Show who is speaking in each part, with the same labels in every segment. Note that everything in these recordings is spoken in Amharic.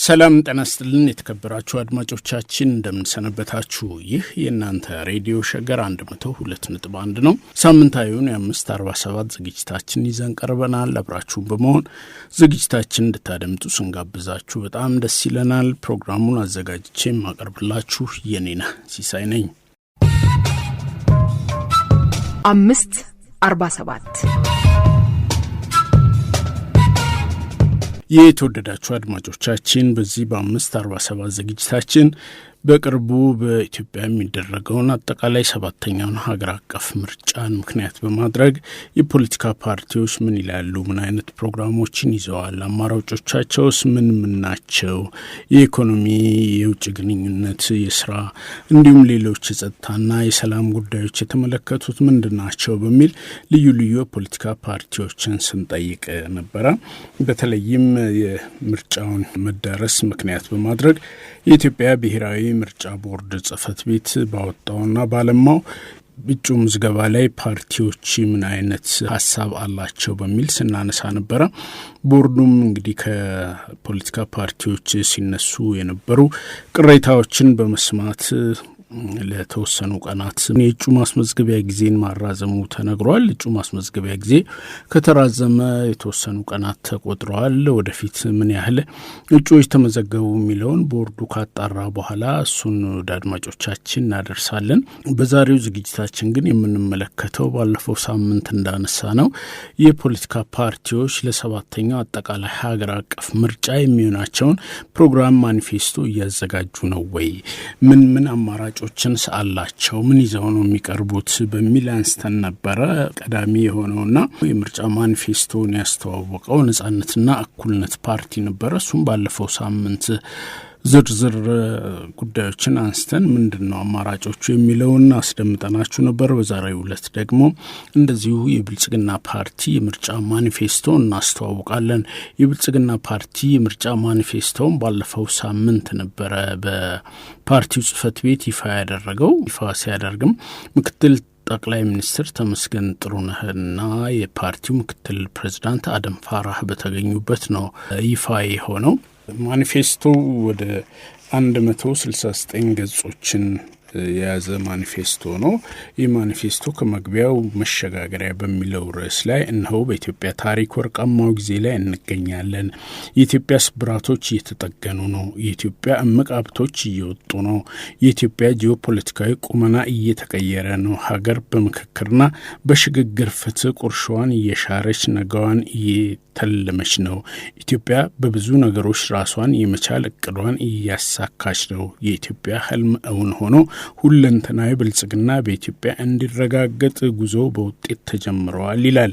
Speaker 1: ሰላም ጤና ይስጥልን የተከበራችሁ አድማጮቻችን እንደምን ሰነበታችሁ። ይህ የእናንተ ሬዲዮ ሸገር 102.1 ነው። ሳምንታዊውን የ547 ዝግጅታችን ይዘን ቀርበናል። አብራችሁን በመሆን ዝግጅታችን እንድታደምጡ ስንጋብዛችሁ በጣም ደስ ይለናል። ፕሮግራሙን አዘጋጅቼ ማቀርብላችሁ የኔና ሲሳይ ነኝ።
Speaker 2: 547
Speaker 1: የተወደዳችሁ አድማጮቻችን በዚህ በ547 ዝግጅታችን በቅርቡ በኢትዮጵያ የሚደረገውን አጠቃላይ 7ኛውን ሀገር አቀፍ ምርጫን ምክንያት በማድረግ የፖለቲካ ፓርቲዎች ምን ይላሉ፣ ምን አይነት ፕሮግራሞችን ይዘዋል፣ አማራጮቻቸውስ ምን ናቸው፣ የኢኮኖሚ፣ የውጭ ግንኙነት፣ የስራ እንዲሁም ሌሎች የጸጥታና የሰላም ጉዳዮች የተመለከቱት ምንድናቸው በሚል ልዩ ልዩ የፖለቲካ ፓርቲዎችን ስንጠይቅ ነበረ። በተለይም የምርጫውን መዳረስ ምክንያት በማድረግ የኢትዮጵያ ብሔራዊ ምርጫ ቦርድ ጽሕፈት ቤት ባወጣውና ባለማው እጩ ምዝገባ ላይ ፓርቲዎች ምን አይነት ሀሳብ አላቸው በሚል ስናነሳ ነበረ። ቦርዱም እንግዲህ ከፖለቲካ ፓርቲዎች ሲነሱ የነበሩ ቅሬታዎችን በመስማት ለተወሰኑ ቀናት የእጩ ማስመዝገቢያ ጊዜን ማራዘሙ ተነግሯል። እጩ ማስመዝገቢያ ጊዜ ከተራዘመ የተወሰኑ ቀናት ተቆጥረዋል። ወደፊት ምን ያህል እጩዎች ተመዘገቡ የሚለውን ቦርዱ ካጣራ በኋላ እሱን ወደ አድማጮቻችን እናደርሳለን። በዛሬው ዝግጅታችን ግን የምንመለከተው ባለፈው ሳምንት እንዳነሳ ነው የፖለቲካ ፓርቲዎች ለ7ኛው አጠቃላይ ሀገር አቀፍ ምርጫ የሚሆናቸውን ፕሮግራም ማኒፌስቶ እያዘጋጁ ነው ወይ፣ ምን አማራጮችን አላቸው፣ ምን ይዘው ነው የሚቀርቡት በሚል አንስተን ነበረ። ቀዳሚ የሆነውና የምርጫ ማኒፌስቶን ያስተዋወቀው ነጻነትና እኩልነት ፓርቲ ነበረ። እሱም ባለፈው ሳምንት ዝርዝር ጉዳዮችን አንስተን ምንድነው አማራጮቹ የሚለውን አስደምጠናችሁ ነበር። በዛሬው ዕለት ደግሞ እንደዚሁ የብልጽግና ፓርቲ የምርጫ ማኒፌስቶ እናስተዋውቃለን። የብልጽግና ፓርቲ የምርጫ ማኒፌስቶን ባለፈው ሳምንት ነበረ በፓርቲው ጽሕፈት ቤት ይፋ ያደረገው። ይፋ ሲያደርግም ምክትል ጠቅላይ ሚኒስትር ተመስገን ጥሩነህና የፓርቲው ምክትል ፕሬዝዳንት አደም ፋራህ በተገኙበት ነው ይፋ የሆነው። ማኒፌስቶ ወደ 169 ገጾችን የያዘ ማኒፌስቶ ነው። ይህ ማኒፌስቶ ከመግቢያው መሸጋገሪያ በሚለው ርዕስ ላይ እነሆ በኢትዮጵያ ታሪክ ወርቃማው ጊዜ ላይ እንገኛለን። የኢትዮጵያ ስብራቶች እየተጠገኑ ነው። የኢትዮጵያ እምቅ ሀብቶች እየወጡ ነው። የኢትዮጵያ ጂኦፖለቲካዊ ቁመና እየተቀየረ ነው። ሀገር በምክክርና በሽግግር ፍትህ ቁርሾዋን እየሻረች ነገዋን እየተለመች ነው። ኢትዮጵያ በብዙ ነገሮች ራሷን የመቻል እቅዷን እያሳካች ነው። የኢትዮጵያ ህልም እውን ሆኖ ሁለንተናዊ ብልጽግና በኢትዮጵያ እንዲረጋገጥ ጉዞ በውጤት ተጀምረዋል ይላል።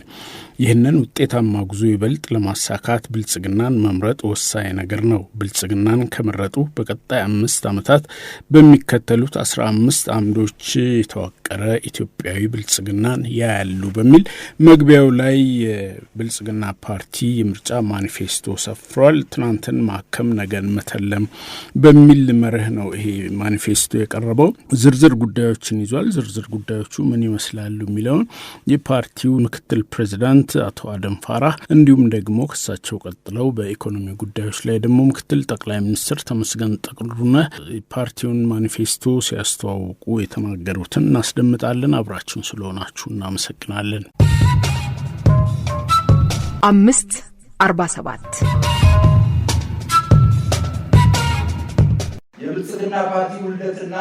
Speaker 1: ይህንን ውጤታማ ጉዞ ይበልጥ ለማሳካት ብልጽግናን መምረጥ ወሳኝ ነገር ነው። ብልጽግናን ከመረጡ በቀጣይ 5 ዓመታት በሚከተሉት 15 አምዶች የተዋቀረ ኢትዮጵያዊ ብልጽግናን ያያሉ በሚል መግቢያው ላይ የብልጽግና ፓርቲ የምርጫ ማኒፌስቶ ሰፍሯል። ትናንትን ማከም ነገን መተለም በሚል መርህ ነው ይሄ ማኒፌስቶ የቀረበው። ዝርዝር ጉዳዮችን ይዟል። ዝርዝር ጉዳዮቹ ምን ይመስላሉ የሚለውን የፓርቲው ምክትል ፕሬዝዳንት አቶ አደም ፋራህ እንዲሁም ደግሞ ከሳቸው ቀጥለው በኢኮኖሚ ጉዳዮች ላይ ደግሞ ምክትል ጠቅላይ ሚኒስትር ተመስገን ጥሩነህ ፓርቲውን ማኒፌስቶ ሲያስተዋውቁ የተናገሩትን እናስደምጣለን። አብራችሁን ስለሆናችሁ እናመሰግናለን።
Speaker 2: 547
Speaker 3: የብልጽግና ፓርቲ ውልደትና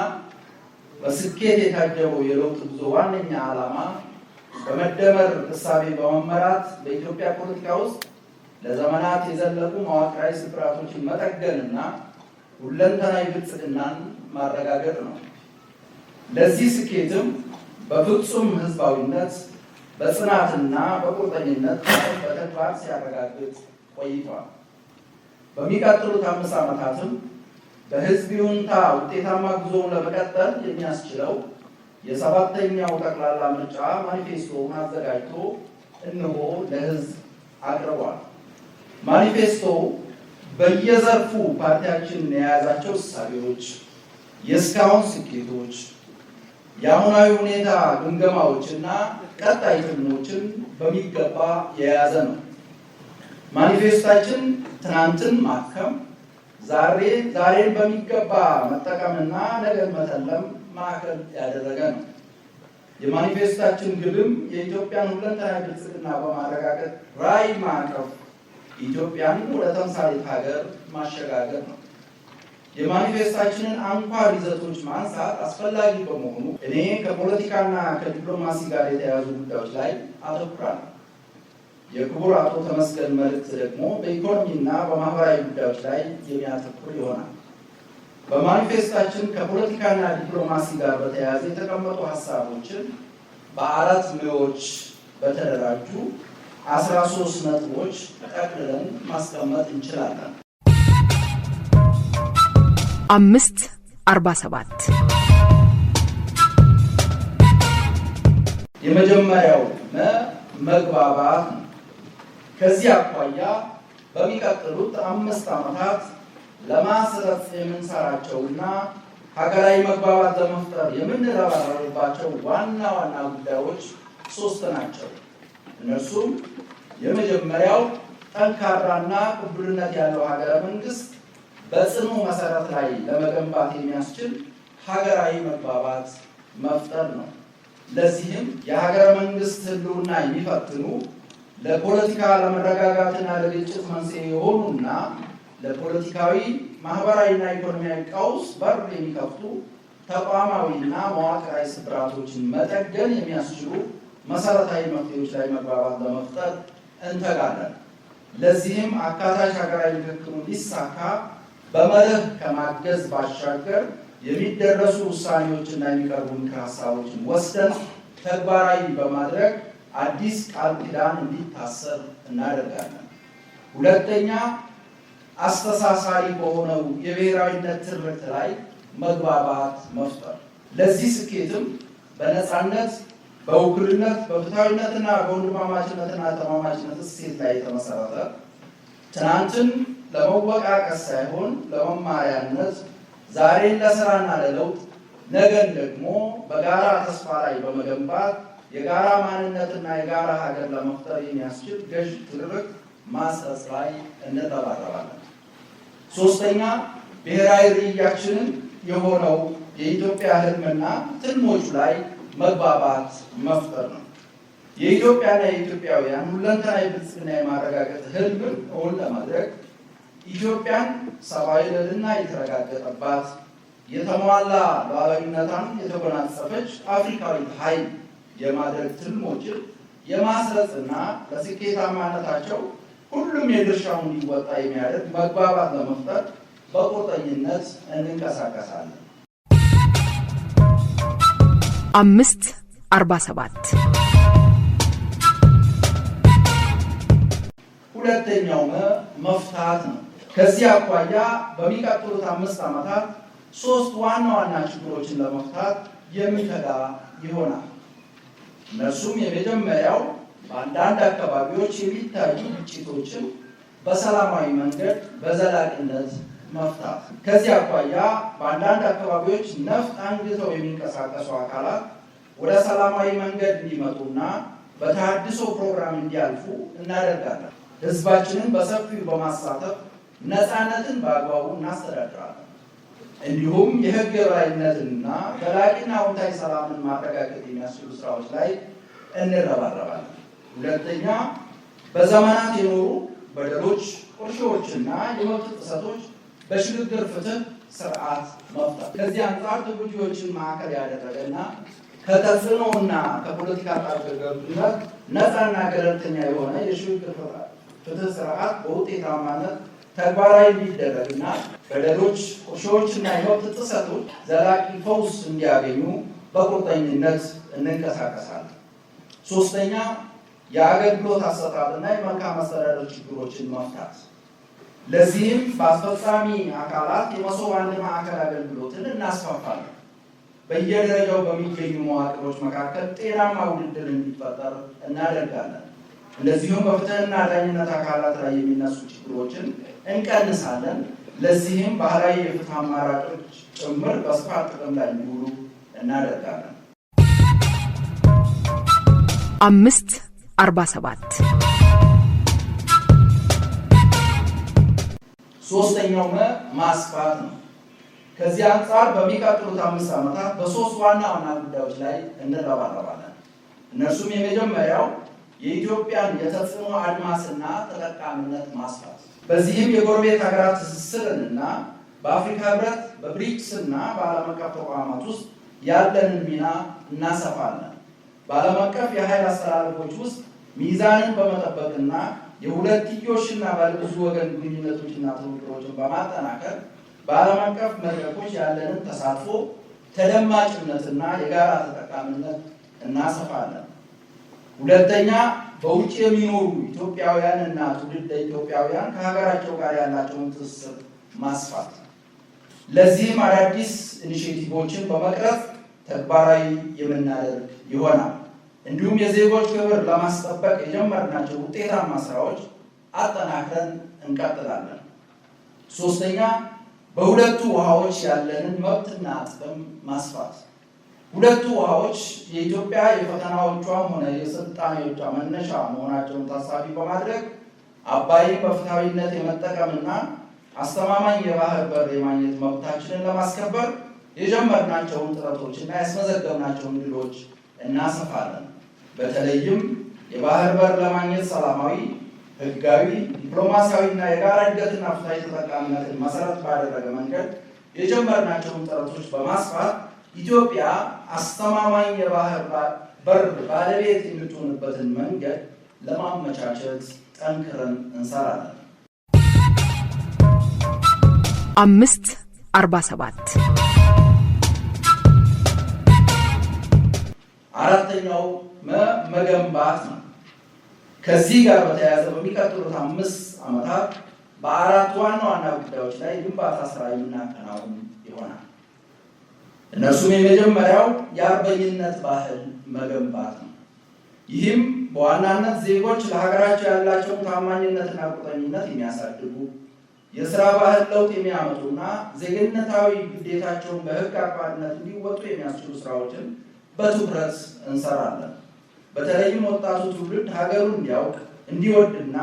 Speaker 3: በስኬት የታጀበው የለውጥ ጉዞ ዋነኛ ዓላማ በመደመር እሳቤ በመመራት በኢትዮጵያ ፖለቲካ ውስጥ ለዘመናት የዘለቁ መዋቅራዊ ስብራቶችን መጠገንና ሁለንተናዊ ብልጽግናን ማረጋገጥ ነው። ለዚህ ስኬትም በፍጹም ህዝባዊነት በጽናትና በቁርጠኝነት በተግባር ሲያረጋግጥ ቆይቷል። በሚቀጥሉት 5 ዓመታትም በህዝብ ይሁንታ ውጤታማ ጉዞውን ለመቀጠል የሚያስችለው የ7ኛው ጠቅላላ ምርጫ ማኒፌስቶውን አዘጋጅቶ እነሆ ለህዝብ አቅርቧል። ማኒፌስቶ በየዘርፉ ፓርቲያችን የያዛቸው እሳቤዎች፣ የእስካሁን ስኬቶች፣ የአሁናዊ ሁኔታ ግምገማዎችና ቀጣይ ትልሞችን በሚገባ የያዘ ነው። ማኒፌስታችን ትናንትን ማከም ዛሬን በሚገባ መጠቀምና ነገን መተለም ማዕከል ያደረገ ነው። የማኒፌስታችን ግብም የኢትዮጵያን ሁለንተናዊ ብልጽግና በማረጋገጥ ራዕይ ማዕቀፍ ኢትዮጵያን ወደ ተምሳሌት ሀገር ማሸጋገር ነው። የማኒፌስታችንን አንኳር ይዘቶች ማንሳት አስፈላጊ በመሆኑ እኔ ከፖለቲካና ከዲፕሎማሲ ጋር የተያያዙ ጉዳዮች ላይ አተኩራለሁ። የክቡር አቶ ተመስገን መልእክት ደግሞ በኢኮኖሚና በማህበራዊ ጉዳዮች ላይ የሚያተኩር ይሆናል። በማኒፌስታችን ከፖለቲካና ዲፕሎማሲ ጋር በተያያዘ የተቀመጡ ሀሳቦችን በአራት ምዕዎች በተደራጁ 13 ነጥቦች ጠቅልለን ማስቀመጥ እንችላለን።
Speaker 2: 547
Speaker 3: የመጀመሪያው መግባባት ነው። ከዚህ አኳያ በሚቀጥሉት 5 ዓመታት ለማስረጽ የምንሰራቸውና ሀገራዊ መግባባት ለመፍጠር የምንረባረብባቸው ዋና ዋና ጉዳዮች 3 ናቸው። እነርሱም የመጀመሪያው ጠንካራና ቅቡልነት ያለው ሀገረ መንግስት በጽኑ መሰረት ላይ ለመገንባት የሚያስችል ሀገራዊ መግባባት መፍጠር ነው። ለዚህም የሀገረ መንግስት ህልውና የሚፈትኑ ለፖለቲካ ለመረጋጋትና ለግጭት መንስኤ የሆኑና ለፖለቲካዊ ማህበራዊና ኢኮኖሚያዊ ቀውስ በር የሚከፍቱ ተቋማዊና መዋቅራዊ ስብራቶችን መጠገን የሚያስችሉ መሰረታዊ መፍትሄዎች ላይ መግባባት ለመፍጠር እንተጋለን። ለዚህም አካታች ሀገራዊ ምክክሩ እንዲሳካ በመርህ ከማገዝ ባሻገር የሚደረሱ ውሳኔዎችና የሚቀርቡ ምክር ሀሳቦችን ወስደን ተግባራዊ በማድረግ አዲስ ቃል ኪዳን እንዲታሰር እናደርጋለን። ሁለተኛ፣ አስተሳሳሪ በሆነው የብሔራዊነት ትርክት ላይ መግባባት መፍጠር። ለዚህ ስኬትም በነፃነት፣ በእኩልነት፣ በፍትሃዊነትና በወንድማማችነትና ተማማችነት እሴት ላይ የተመሰረተ ትናንትን ለመወቃቀስ ሳይሆን ለመማሪያነት፣ ዛሬን ለስራና ለለውጥ፣ ነገን ደግሞ በጋራ ተስፋ ላይ በመገንባት የጋራ ማንነትና የጋራ ሀገር ለመፍጠር የሚያስችል ገዥ ትርክት ማስረጽ ላይ እንረባረባለን። ሶስተኛ፣ ብሔራዊ ርዕያችንን የሆነው የኢትዮጵያ ህልምና ትልሞቹ ላይ መግባባት መፍጠር ነው። የኢትዮጵያና የኢትዮጵያውያን ሁለንተናዊ ብልጽግና የማረጋገጥ ህልምን እውን ለማድረግ ኢትዮጵያን ሰብአዊ ልዕልና የተረጋገጠባት የተሟላ ሉዓላዊነቷን የተጎናጸፈች አፍሪካዊ ኃይል የማድረግ ትልሞችን የማስረጽና ለስኬታማነታቸው ሁሉም የድርሻውን እንዲወጣ የሚያደርግ መግባባት ለመፍጠር በቁርጠኝነት እንንቀሳቀሳለን።
Speaker 2: 547
Speaker 3: ሁለተኛው መፍታት ነው። ከዚህ አኳያ በሚቀጥሉት 5 ዓመታት 3 ዋና ዋና ችግሮችን ለመፍታት የሚተጋ ይሆናል። እነሱም የመጀመሪያው በአንዳንድ አካባቢዎች የሚታዩ ግጭቶችን በሰላማዊ መንገድ በዘላቂነት መፍታት። ከዚህ አኳያ በአንዳንድ አካባቢዎች ነፍጥ አንግተው የሚንቀሳቀሱ አካላት ወደ ሰላማዊ መንገድ እንዲመጡና በተሃድሶ ፕሮግራም እንዲያልፉ እናደርጋለን። ህዝባችንን በሰፊው በማሳተፍ ነፃነትን በአግባቡ እናስተዳድራለን። እንዲሁም የህግ የበላይነትንና ዘላቂና አዎንታዊ ሰላምን ማረጋገጥ የሚያስችሉ ስራዎች ላይ እንረባረባለን። ሁለተኛ፣ በዘመናት የኖሩ በደሎች፣ ቁርሾዎችና የመብት ጥሰቶች በሽግግር ፍትህ ስርዓት መፍታት። ከዚህ አንጻር ተጎጂዎችን ማዕከል ያደረገና ከተጽዕኖና ከፖለቲካ ጣልቃ ገብነት ነፃና ገለልተኛ የሆነ የሽግግር ፍትህ ስርዓት በውጤታማነት ተግባራዊ እንዲደረግና በደሎች፣ ቁርሾዎችና የመብት ጥሰቶች ዘላቂ ፈውስ እንዲያገኙ በቁርጠኝነት እንንቀሳቀሳለን። ሶስተኛ፣ የአገልግሎት አሰጣጥና የመልካም አስተዳደር ችግሮችን መፍታት። ለዚህም በአስፈጻሚ አካላት የመሶብ አንድ ማዕከል አገልግሎትን እናስፋፋለን። በየደረጃው በሚገኙ መዋቅሮች መካከል ጤናማ ውድድር እንዲፈጠር እናደርጋለን። እንደዚሁም በፍትህና ዳኝነት አካላት ላይ የሚነሱ ችግሮችን እንቀንሳለን። ለዚህም ባህላዊ የፍትህ አማራጮች ጭምር በስፋት ጥቅም ላይ እንዲውሉ እናደርጋለን።
Speaker 2: 547
Speaker 3: ሶስተኛው ማስፋት ነው። ከዚህ አንጻር በሚቀጥሉት 5 ዓመታት በ3 ዋና ጉዳዮች ላይ እንረባረባለን። እነርሱም የመጀመሪያው የኢትዮጵያን የተጽዕኖ አድማስና ተጠቃሚነት ማስፋት፣ በዚህም የጎረቤት ሀገራት ትስስርንና በአፍሪካ ህብረት፣ በብሪክስ እና በዓለም አቀፍ ተቋማት ውስጥ ያለንን ሚና እናሰፋለን። በዓለም አቀፍ የኃይል አስተላለፎች ውስጥ ሚዛንን በመጠበቅና የሁለትዮሽና ባለብዙ ወገን ግንኙነቶችና ትብብሮችን በማጠናከር በዓለም አቀፍ መድረኮች ያለንን ተሳትፎ፣ ተደማጭነትና የጋራ ተጠቃሚነት እናሰፋለን። ሁለተኛ፣ በውጭ የሚኖሩ ኢትዮጵያውያን እና ትውልደ ኢትዮጵያውያን ከሀገራቸው ጋር ያላቸውን ትስስር ማስፋት፣ ለዚህም አዳዲስ ኢኒሼቲቮችን በመቅረጽ ተግባራዊ የምናደርግ ይሆናል። እንዲሁም የዜጎች ክብር ለማስጠበቅ የጀመርናቸው ውጤታማ ስራዎች አጠናክረን እንቀጥላለን። ሶስተኛ፣ በሁለቱ ውሃዎች ያለንን መብትና ጥቅም ማስፋት። ሁለቱ ውሃዎች የኢትዮጵያ የፈተናዎቿም ሆነ የስልጣኔዎቿ መነሻ መሆናቸውን ታሳቢ በማድረግ አባይን በፍትሃዊነት የመጠቀምና አስተማማኝ የባህር በር የማግኘት መብታችንን ለማስከበር የጀመርናቸውን ጥረቶችና ያስመዘገብናቸውን ድሎች እናሰፋለን። በተለይም የባህር በር ለማግኘት ሰላማዊ፣ ህጋዊ፣ ዲፕሎማሲያዊና የጋራ እድገትና ፍትሃዊ ተጠቃሚነትን መሰረት ባደረገ መንገድ የጀመርናቸውን ጥረቶች በማስፋት ኢትዮጵያ አስተማማኝ የባህር በር ባለቤት የምትሆንበትን መንገድ ለማመቻቸት ጠንክረን እንሰራለን።
Speaker 2: 547
Speaker 3: አራተኛው መገንባት ነው። ከዚህ ጋር በተያያዘ በሚቀጥሉት 5 ዓመታት በ4 ዋና ጉዳዮች ላይ ግንባታ ስራ የምናከናውን ይሆናል። እነርሱም የመጀመሪያው የአርበኝነት ባህል መገንባት ነው። ይህም በዋናነት ዜጎች ለሀገራቸው ያላቸውን ታማኝነትና ቁርጠኝነት የሚያሳድጉ፣ የስራ ባህል ለውጥ የሚያመጡና ዜግነታዊ ግዴታቸውን በህግ አግባብነት እንዲወጡ የሚያስችሉ ስራዎችን በትኩረት እንሰራለን። በተለይም ወጣቱ ትውልድ ሀገሩን እንዲያውቅ፣ እንዲወድና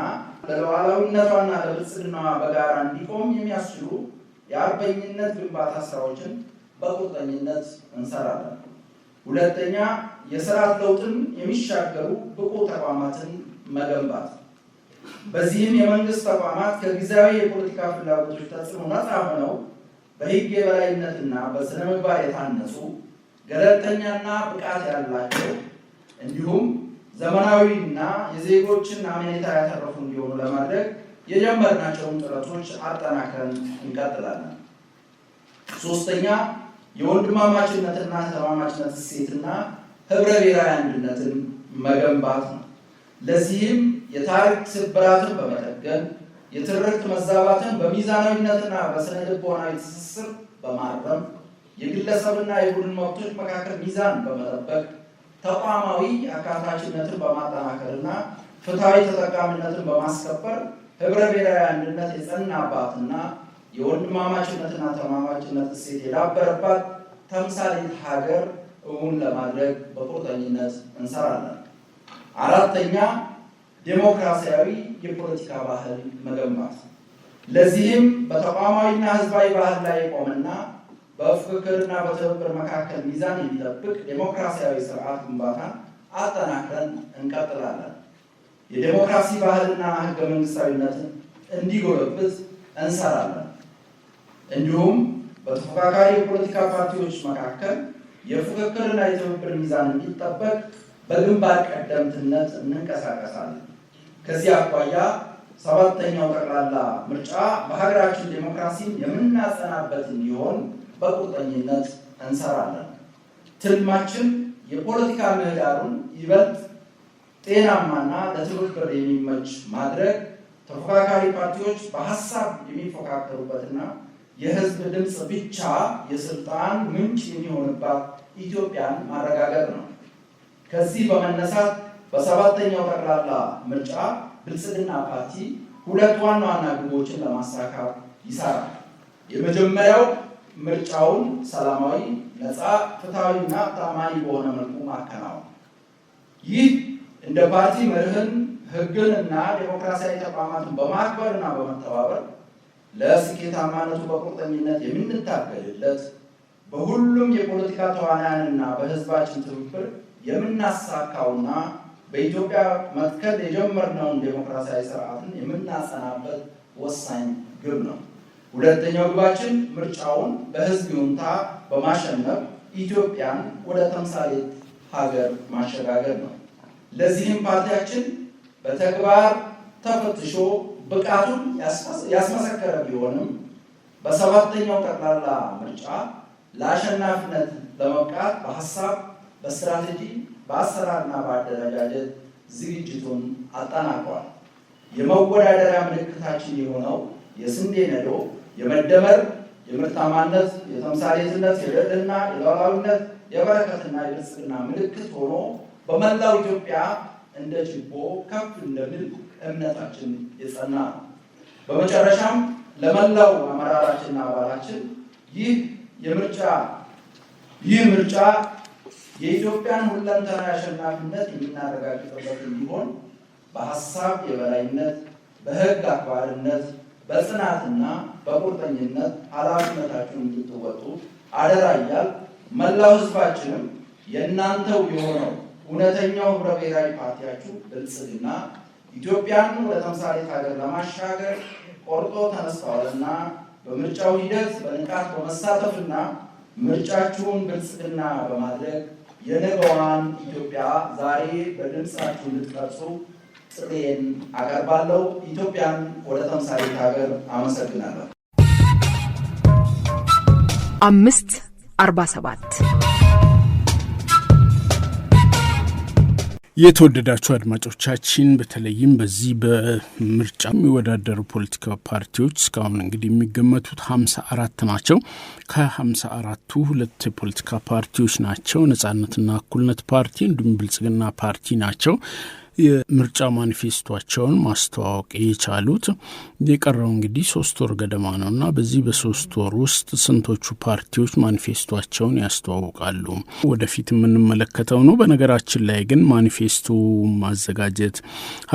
Speaker 3: ለሉዓላዊነቷና ለብልጽግናዋ በጋራ እንዲቆም የሚያስችሉ የአርበኝነት ግንባታ ስራዎችን በቁርጠኝነት እንሰራለን። ሁለተኛ፣ የስርዓት ለውጥን የሚሻገሩ ብቁ ተቋማትን መገንባት። በዚህም የመንግስት ተቋማት ከጊዜያዊ የፖለቲካ ፍላጎቶች ተጽዕኖ ነፃ ሆነው በህግ የበላይነትና በስነ ምግባር የታነጹ፣ ገለልተኛና ብቃት ያላቸው እንዲሁም ዘመናዊና የዜጎችን አመኔታ ያተረፉ እንዲሆኑ ለማድረግ የጀመርናቸውን ጥረቶች አጠናክረን እንቀጥላለን። ሶስተኛ፣ የወንድማማችነትና ተማማችነት እሴትና ህብረ ብሔራዊ አንድነትን መገንባት ነው። ለዚህም የታሪክ ስብራትን በመጠገን የትርክት መዛባትን በሚዛናዊነትና በስነ ልቦናዊ ትስስር በማረም የግለሰብና የቡድን መብቶች መካከል ሚዛን በመጠበቅ ተቋማዊ አካታችነትን በማጠናከርና ፍትሃዊ ተጠቃሚነትን በማስከበር ህብረ ብሔራዊ አንድነት የጸናባትና የወንድማማችነትና ተማማችነት እሴት የዳበረባት ተምሳሌት ሀገር እውን ለማድረግ በቁርጠኝነት እንሰራለን። አራተኛ፣ ዴሞክራሲያዊ የፖለቲካ ባህል መገንባት። ለዚህም በተቋማዊና ህዝባዊ ባህል ላይ የቆመና በፍክክርና በትብብር መካከል ሚዛን የሚጠብቅ ዴሞክራሲያዊ ስርዓት ግንባታ አጠናክረን እንቀጥላለን። የዴሞክራሲ ባህልና ህገ መንግስታዊነትን እንዲጎለብት እንሰራለን። እንዲሁም በተፎካካሪ የፖለቲካ ፓርቲዎች መካከል የፍክክርና የትብብር ሚዛን እንዲጠበቅ በግንባር ቀደምትነት እንንቀሳቀሳለን። ከዚህ አኳያ 7ኛው ጠቅላላ ምርጫ በሀገራችን ዴሞክራሲን የምናጸናበት እንዲሆን በቁርጠኝነት እንሰራለን። ትልማችን የፖለቲካ ምህዳሩን ይበልጥ ጤናማና ለትብብር የሚመች ማድረግ፣ ተፎካካሪ ፓርቲዎች በሀሳብ የሚፎካከሩበትና የህዝብ ድምፅ ብቻ የስልጣን ምንጭ የሚሆንባት ኢትዮጵያን ማረጋገጥ ነው። ከዚህ በመነሳት በ7ኛው ጠቅላላ ምርጫ ብልጽግና ፓርቲ 2 ዋና ግቦችን ለማሳካት ይሰራል። የመጀመሪያው ምርጫውን ሰላማዊ፣ ነፃ፣ ፍትሃዊና ታማኒ በሆነ መልኩ ማከናወን። ይህ እንደ ፓርቲ መርህን፣ ህግንና ዴሞክራሲያዊ ተቋማትን በማክበርና በመተባበር ለስኬታማነቱ በቁርጠኝነት የምንታገልለት በሁሉም የፖለቲካ ተዋናያንና በህዝባችን ትብብር የምናሳካውና በኢትዮጵያ መትከል የጀመርነውን ዴሞክራሲያዊ ስርዓትን የምናጸናበት ወሳኝ ግብ ነው። ሁለተኛው ግባችን ምርጫውን በህዝብ ይሁንታ በማሸነፍ ኢትዮጵያን ወደ ተምሳሌት ሀገር ማሸጋገር ነው። ለዚህም ፓርቲያችን በተግባር ተፈትሾ ብቃቱን ያስመሰከረ ቢሆንም በሰባተኛው ጠቅላላ ምርጫ ለአሸናፊነት ለመብቃት በሀሳብ፣ በስትራቴጂ፣ በአሰራርና በአደረጃጀት ዝግጅቱን አጠናቋል። የመወዳደሪያ ምልክታችን የሆነው የስንዴ ነዶ የመደመር፣ የምርታማነት፣ የተምሳሌትነት፣ የልዕልና፣ የሉዓላዊነት፣ የበረከትና የብልጽግና ምልክት ሆኖ በመላው ኢትዮጵያ እንደ ችቦ ከፍ እንደሚል እምነታችን የጸና ነው። በመጨረሻም ለመላው አመራራችንና አባላችን ይህ ምርጫ የኢትዮጵያን ሁለንተናዊ አሸናፊነት የምናረጋግጥበት እንዲሆን በሀሳብ የበላይነት፣ በህግ አክባሪነት፣ በጽናትና በቁርጠኝነት ኃላፊነታችሁን እንድትወጡ አደራ እያል መላው ህዝባችንም የእናንተው የሆነው እውነተኛው ህብረ ብሔራዊ ፓርቲያችሁ ብልጽግና ኢትዮጵያን ወደ ተምሳሌት ሀገር ለማሻገር ቆርጦ ተነስተዋልና በምርጫው ሂደት በንቃት በመሳተፍና ምርጫችሁን ብልጽግና በማድረግ የነገዋን ኢትዮጵያ ዛሬ በድምፃችሁ እንድትቀርጹ ጥሬን አቀርባለሁ። ኢትዮጵያን ወደ ተምሳሌት ሀገር አመሰግናለሁ።
Speaker 2: 547
Speaker 1: የተወደዳችሁ አድማጮቻችን በተለይም በዚህ በምርጫ የሚወዳደሩ ፖለቲካ ፓርቲዎች እስካሁን እንግዲህ የሚገመቱት 54 ናቸው። ከ54ቱ ሁለት ፖለቲካ ፓርቲዎች ናቸው። ነጻነትና እኩልነት ፓርቲ እንዲሁም ብልጽግና ፓርቲ ናቸው የምርጫ ማኒፌስቶቸውን ማስተዋወቅ የቻሉት። የቀረው እንግዲህ 3 ወር ገደማ ነውና በዚህ በ3 ወር ውስጥ ስንቶቹ ፓርቲዎች ማኒፌስቶቸውን ያስተዋውቃሉ ወደፊት የምንመለከተው ነው። በነገራችን ላይ ግን ማኒፌስቶ ማዘጋጀት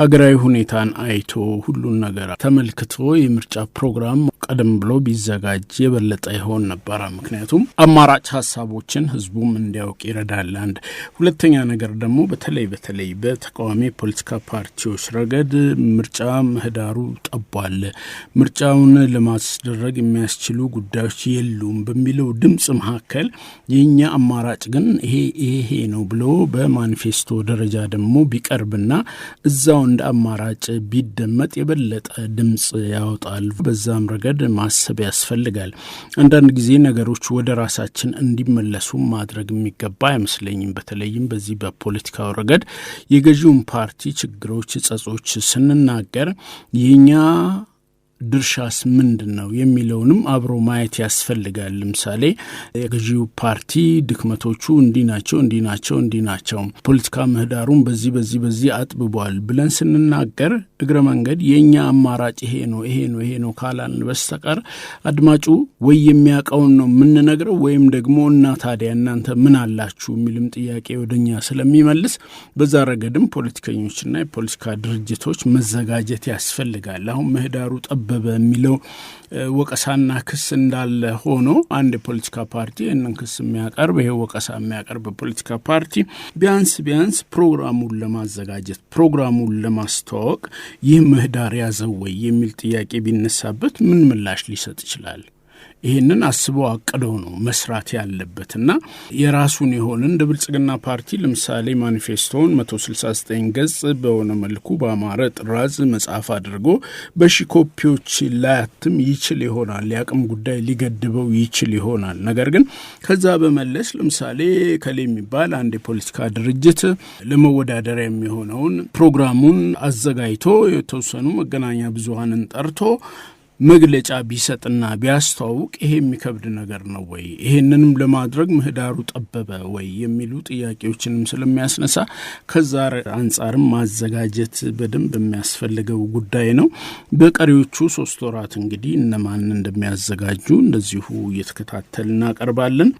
Speaker 1: ሀገራዊ ሁኔታን አይቶ ሁሉን ነገር ተመልክቶ የምርጫ ፕሮግራም ቀደም ብሎ ቢዘጋጅ የበለጠ ይሆን ነበር። ምክንያቱም አማራጭ ሀሳቦችን ህዝቡም እንዲያውቅ ይረዳል። አንድ ሁለተኛ ነገር ደግሞ በተለይ በተቃዋሚ ፖለቲካ ፓርቲዎች ረገድ ምርጫ ምህዳሩ ጠቧል፣ ምርጫውን ለማስደረግ የሚያስችሉ ጉዳዮች የሉም በሚለው ድምጽ መካከል የኛ አማራጭ ግን ይሄ ነው ብሎ በማኒፌስቶ ደረጃ ደግሞ ቢቀርብና እዛው እንደ አማራጭ ቢደመጥ የበለጠ ድምጽ ያወጣል። በዛም ረገድ ማሰብ ያስፈልጋል። አንዳንድ ጊዜ ነገሮች ወደ ራሳችን እንዲመለሱ ማድረግ የሚገባ አይመስለኝም። በተለይም በዚህ በፖለቲካው ረገድ የገዢውን ፓርቲ ችግሮች፣ ጸጾች ስንናገር የኛ ድርሻስ ምንድነው የሚለውንም አብሮ ማየት ያስፈልጋል። ለምሳሌ የገዢው ፓርቲ ድክመቶቹ እንዲናቸው ፖለቲካ ምህዳሩን በዚህ አጥብቧል ብለን ስንናገር እግረ መንገድ የኛ አማራጭ ይሄ ነው ካላልን በስተቀር አድማጩ ወይ የሚያውቀውን ነው የምንነግረው ወይም ደግሞ እና ታዲያ እናንተ ምን አላችሁ የሚልም ጥያቄ ወደኛ ስለሚመልስ በዛ ረገድም ፖለቲከኞችና የፖለቲካ ድርጅቶች መዘጋጀት ያስፈልጋል። አሁን ምህዳሩ በሚለው ወቀሳና ክስ እንዳለ ሆኖ አንድ የፖለቲካ ፓርቲ እነን ክስ የሚያቀርብ ይሄ ወቀሳ የሚያቀርብ ፖለቲካ ፓርቲ ቢያንስ ፕሮግራሙን ለማዘጋጀት ፕሮግራሙን ለማስተዋወቅ ይህ ምህዳር ያዘው ወይ የሚል ጥያቄ ቢነሳበት ምን ምላሽ ሊሰጥ ይችላል? ይሄንን አስበው አቅደው ነው መስራት ያለበትና የራሱን የሆነ እንደ ብልጽግና ፓርቲ ለምሳሌ ማኒፌስቶን 169 ገጽ በሆነ መልኩ በአማረ ጥራዝ መጽሐፍ አድርጎ በሺኮፒዎች ላያትም ይችል ይሆናል። ያቅም ጉዳይ ሊገድበው ይችል ይሆናል። ነገር ግን ከዛ በመለስ ለምሳሌ ከሌ የሚባል አንድ የፖለቲካ ድርጅት ለመወዳደሪያ የሚሆነውን ፕሮግራሙን አዘጋጅቶ የተወሰኑ መገናኛ ብዙሃንን ጠርቶ መግለጫ ቢሰጥና ቢያስተዋውቅ ይሄ የሚከብድ ነገር ነው ወይ? ይሄንንም ለማድረግ ምህዳሩ ጠበበ ወይ የሚሉ ጥያቄዎችንም ስለሚያስነሳ ከዛ አንጻርም ማዘጋጀት በደንብ የሚያስፈልገው ጉዳይ ነው። በቀሪዎቹ 3 ወራት እንግዲህ እነማን እንደሚያዘጋጁ እንደዚሁ እየተከታተልን እናቀርባለን።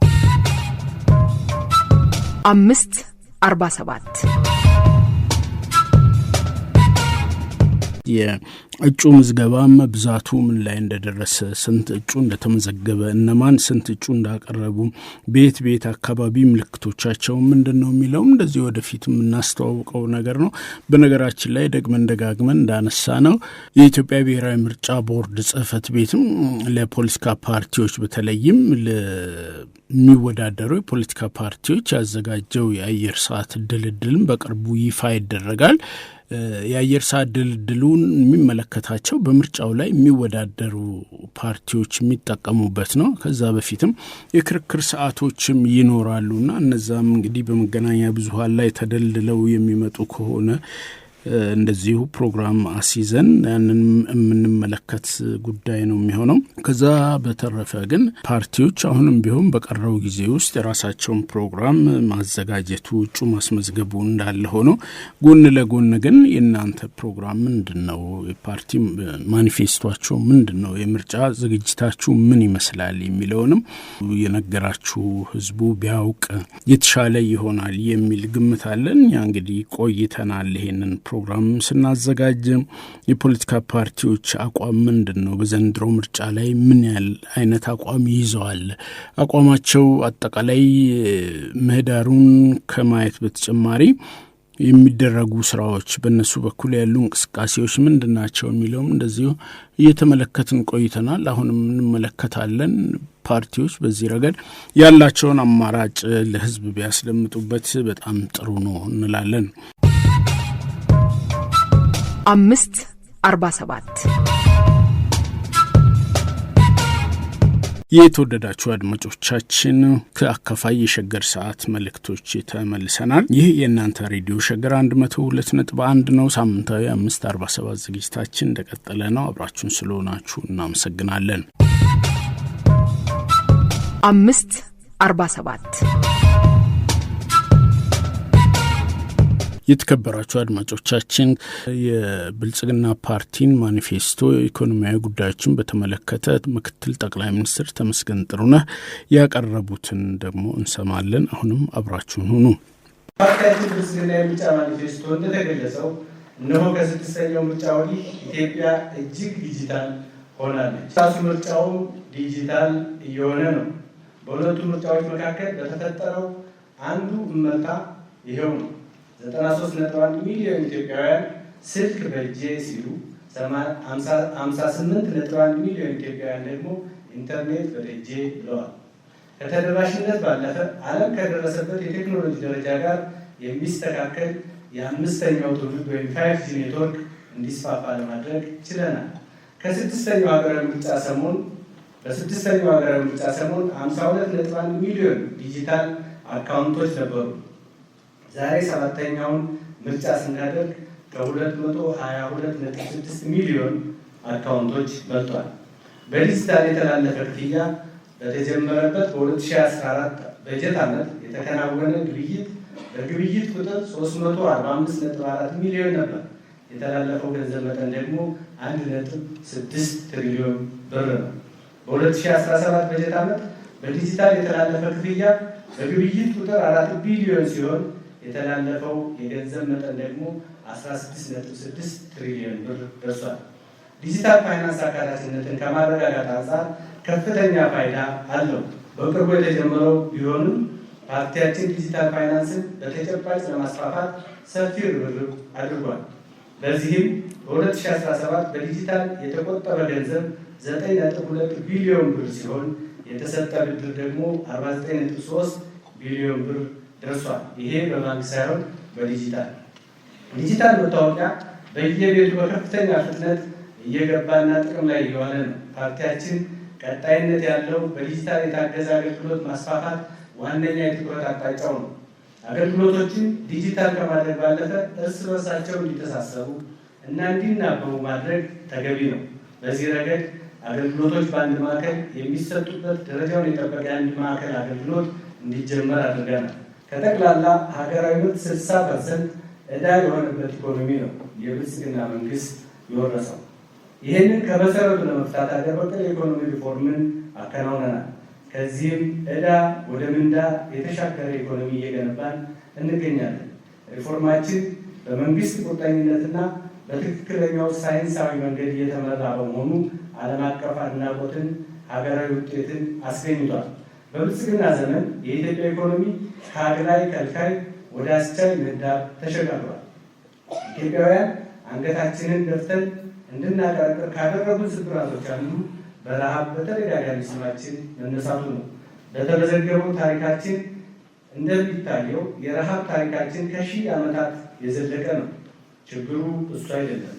Speaker 2: 547
Speaker 1: የእጩ ምዝገባም ብዛቱ ምን ላይ እንደደረሰ፣ ስንት እጩ እንደተመዘገበ፣ እነማን ስንት እጩ እንዳቀረቡ፣ ቤት አካባቢ ምልክቶቻቸው ምንድነው የሚለው እንደዚህ ወደፊት የምናስተዋውቀው ነገር ነው። በነገራችን ላይ ደጋግመን እንዳነሳ ነው የኢትዮጵያ ብሔራዊ ምርጫ ቦርድ ጽሕፈት ቤትም ለፖለቲካ ፓርቲዎች በተለይም ለሚወዳደሩ የፖለቲካ ፓርቲዎች ያዘጋጀው የአየር ሰዓት ድልድልም በቅርቡ ይፋ ይደረጋል። የአየር ሰዓት ድልድሉን የሚመለከታቸው በምርጫው ላይ የሚወዳደሩ ፓርቲዎች የሚጠቀሙበት ነው። ከዛ በፊትም የክርክር ሰዓቶችም ይኖራሉና እነዛም እንግዲህ በመገናኛ ብዙሃን ላይ ተደልድለው የሚመጡ ከሆነ እንደዚሁ ፕሮግራም አሲዘን ያንን የምንመለከት ጉዳይ ነው የሚሆነው። ከዛ በተረፈ ግን ፓርቲዎች አሁንም ቢሆን በቀረው ጊዜ ውስጥ የራሳቸውን ፕሮግራም ማዘጋጀቱ እጩ ማስመዝገቡ እንዳለ ሆኖ ጎን ለጎን ግን የእናንተ ፕሮግራም ምንድን ነው? የፓርቲ ማኒፌስቷቸው ምንድን ነው? የምርጫ ዝግጅታችሁ ምን ይመስላል? የሚለውንም የነገራችሁ ህዝቡ ቢያውቅ የተሻለ ይሆናል የሚል ግምት አለን። ያ እንግዲህ ቆይተናል ይሄንን ፕሮግራም ስናዘጋጅ የፖለቲካ ፓርቲዎች አቋም ምንድን ነው? በዘንድሮ ምርጫ ላይ ምን ያህል አይነት አቋም ይዘዋል? አቋማቸው አጠቃላይ ምህዳሩን ከማየት በተጨማሪ የሚደረጉ ስራዎች በእነሱ በኩል ያሉ እንቅስቃሴዎች ምንድን ናቸው የሚለውም እንደዚሁ እየተመለከትን ቆይተናል። አሁንም እንመለከታለን። ፓርቲዎች በዚህ ረገድ ያላቸውን አማራጭ ለህዝብ ቢያስደምጡበት በጣም ጥሩ ነው እንላለን።
Speaker 2: 547
Speaker 1: የተወደዳችሁ አድማጮቻችን ከአካፋይ የሸገር ሰዓት መልእክቶች ተመልሰናል። ይህ የእናንተ ሬዲዮ ሸገር 102.1 ነው። ሳምንታዊ 547 ዝግጅታችን እንደቀጠለ ነው። አብራችሁን ስለሆናችሁ እናመሰግናለን።
Speaker 2: 547
Speaker 1: የተከበራችሁ አድማጮቻችን የብልጽግና ፓርቲን ማኒፌስቶ ኢኮኖሚያዊ ጉዳዮችን በተመለከተ ምክትል ጠቅላይ ሚኒስትር ተመስገን ጥሩነህ ያቀረቡትን ደግሞ እንሰማለን። አሁንም አብራችሁን ሁኑ።
Speaker 4: ፓርቲያችን ብልጽግና የምርጫ ማኒፌስቶ እንደተገለጸው እነሆ ከስድስተኛው ምርጫ ወዲህ ኢትዮጵያ እጅግ ዲጂታል ሆናለች። ራሱ ምርጫውም ዲጂታል እየሆነ ነው። በሁለቱ ምርጫዎች መካከል በተፈጠረው አንዱ እመርታ ይሄው ነው። 93.1 ሚሊዮን ኢትዮጵያውያን ስልክ በእጄ ሲሉ 58.1 ሚሊዮን ኢትዮጵያውያን ደግሞ ኢንተርኔት በእጄ ብለዋል። ከተደራሽነት ባለፈ ዓለም ከደረሰበት የቴክኖሎጂ ደረጃ ጋር የሚስተካከል የአምስተኛው ትውልድ ወይም 5G ኔትወርክ እንዲስፋፋ ለማድረግ ችለናል። በስድስተኛው ሀገራዊ ምርጫ ሰሞን 52.1 ሚሊዮን ዲጂታል አካውንቶች ነበሩ። ዛሬ ሰባተኛውን ምርጫ ስናደርግ ከ222.6 ሚሊዮን አካውንቶች በልጧል። በዲጂታል የተላለፈ ክፍያ በተጀመረበት በ2014 በጀት ዓመት የተከናወነ ግብይት በግብይት ቁጥር 345.4 ሚሊዮን ነበር። የተላለፈው ገንዘብ መጠን ደግሞ 1.6 ትሪሊዮን ብር ነው። በ2017 በጀት ዓመት በዲጂታል የተላለፈ ክፍያ በግብይት ቁጥር 4 ቢሊዮን ሲሆን የተላለፈው የገንዘብ መጠን ደግሞ 16.6 ትሪሊዮን ብር ደርሷል። ዲጂታል ፋይናንስ አካታችነትን ከማረጋጋት አንጻር ከፍተኛ ፋይዳ አለው። በቅርቡ የተጀመረው ቢሆንም ፓርቲያችን ዲጂታል ፋይናንስን በተጨባጭ ለማስፋፋት ሰፊ ርብርብ አድርጓል። በዚህም በ2017 በዲጂታል የተቆጠበ ገንዘብ 9.2 ቢሊዮን ብር ሲሆን የተሰጠ ብድር ደግሞ 49.3 ቢሊዮን ብር ደርሷል። ይሄ በባንክ ሳይሆን ዲጂታል መታወቂያ በየቤቱ በከፍተኛ ፍጥነት እየገባና ጥቅም ላይ እየዋለ ነው። ፓርቲያችን ቀጣይነት ያለው በዲጂታል የታገዘ አገልግሎት ማስፋፋት ዋነኛ የትኩረት አቅጣጫው ነው። አገልግሎቶችን ዲጂታል ከማድረግ ባለፈ እርስ በርሳቸው እንዲተሳሰሩ እና እንዲናበቡ ማድረግ ተገቢ ነው። በዚህ ረገድ አገልግሎቶች በአንድ ማዕከል የሚሰጡበት ደረጃውን የጠበቀ አንድ ማዕከል አገልግሎት እንዲጀመር አድርገናል። ከጠቅላላ ሀገራዊ ምርት 60% ዕዳ የሆነበት ኢኮኖሚ ነው የብልጽግና መንግስት የወረሰው። ይህንን ከመሰረቱ ለመፍታት ሀገር በቀል የኢኮኖሚ ሪፎርምን አከናውነናል። ከዚህም ዕዳ ወደ ምንዳ የተሻገረ ኢኮኖሚ እየገነባን እንገኛለን። ሪፎርማችን በመንግስት ቁርጠኝነትና በትክክለኛው ሳይንሳዊ መንገድ እየተመራ በመሆኑ ዓለም አቀፍ አድናቆትን፣ ሀገራዊ ውጤትን አስገኝቷል። በብልጽግና ዘመን የኢትዮጵያ ኢኮኖሚ ከአግላይ ከልካይ ወደ አስቻይ ምህዳር ተሸጋግሯል። ኢትዮጵያውያን አንገታችንን ደፍተን እንድናቀረቅር ካደረጉን ስብራቶች አንዱ በረሃብ በተደጋጋሚ ስማችን መነሳቱ ነው። በተመዘገበው ታሪካችን እንደሚታየው የረሃብ ታሪካችን ከ1000 ዓመታት የዘለቀ ነው። ችግሩ እሱ አይደለም፣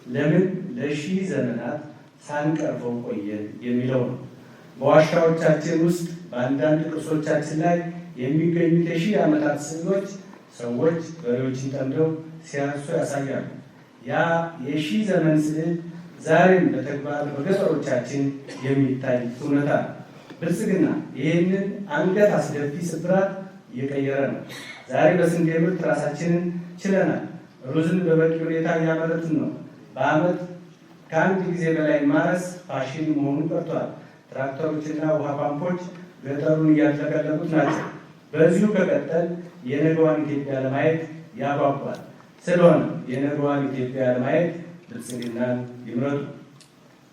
Speaker 4: ለምን ለ1000 ዘመናት ሳንቀርፈው ቆየን የሚለው ነው። በዋሻዎቻችን ውስጥ በአንዳንድ ቅርሶቻችን ላይ የሚገኙት የ1000 ዓመታት ስዕሎች ሰዎች በሬዎችን ጠምደው ሲያርሱ ያሳያሉ። ያ የ1000 ዘመን ስዕል ዛሬም በተግባር በገጠሮቻችን የሚታይ እውነታ ነው። ብልጽግና ይህንን አንገት አስደፊ ስብራት እየቀየረ ነው። ዛሬ በስንዴ ምርት ራሳችንን ችለናል። ሩዝን በበቂ ሁኔታ እያመረትን ነው። በዓመት ከአንድ ጊዜ በላይ ማረስ ፋሽን መሆኑ ቀርቷል። ትራክተሮችና ውሃ ፓምፖች ገጠሩን እያጥለቀለቁት ናቸው። በዚሁ ከቀጠል የነገዋን ኢትዮጵያ ለማየት ያጓጓል። ስለሆነ የነገዋን ኢትዮጵያ ለማየት ብልጽግናን ይምረጡ።